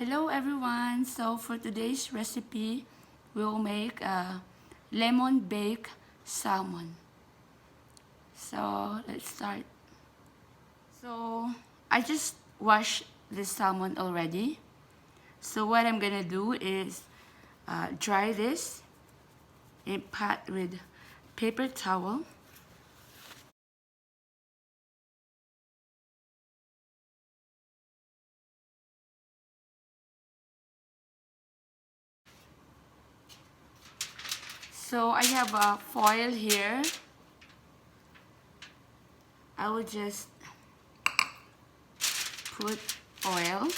Hello everyone, so for today's recipe we'll make a lemon baked salmon. So let's start. So I just washed the salmon already. So what I'm gonna do is dry this in pot with paper towel. So I have a foil here. I will just put oil.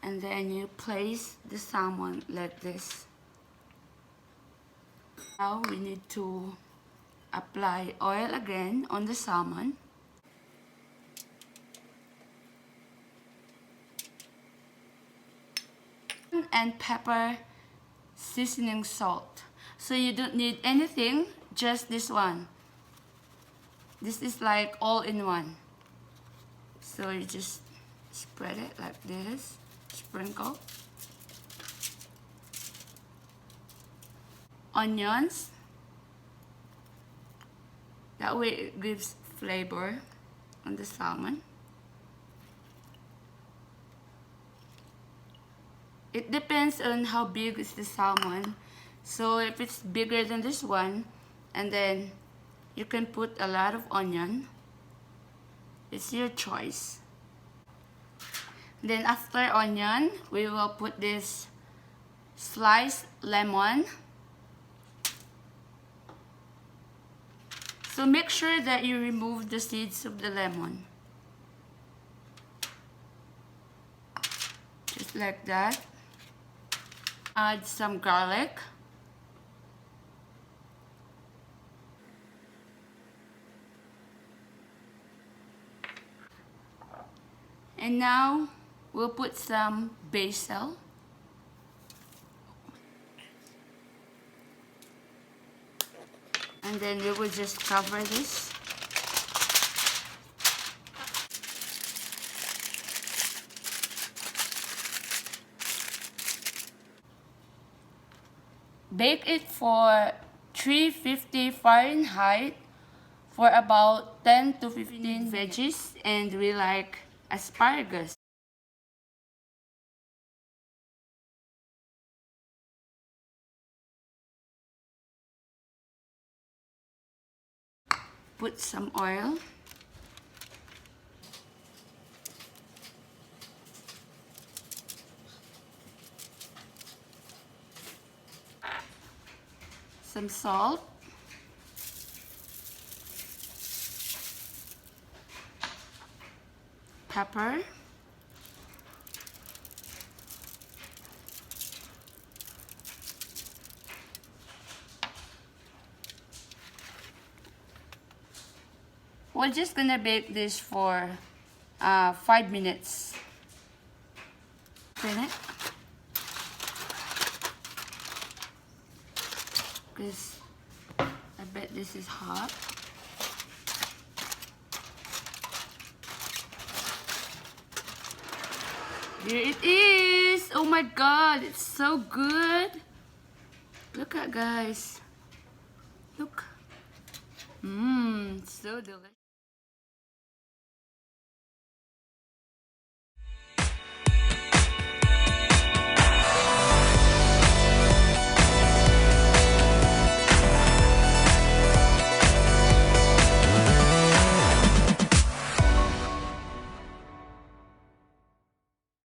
And then you place the salmon like this. Now we need to apply oil again on the salmon. And pepper, seasoning salt. So you don't need anything, just this one. This is like all in one. So you just spread it like this, sprinkle. Onions. That way it gives flavor on the salmon. It depends on how big is the salmon. So if it's bigger than this one, and then you can put a lot of onion. It's your choice. Then after onion, we will put this sliced lemon. So make sure that you remove the seeds of the lemon. Just like that. Add some garlic. And now we'll put some basil. And then we will just cover this. Bake it for 350 Fahrenheit for about 10 to 15 veggies, and we like asparagus. Put some oil. Some salt. Pepper. We're just gonna bake this for 5 minutes. Spin it. Because I bet this is hot. Here it is! Oh my god, it's so good! Look at guys. Look. Mmm, so delicious.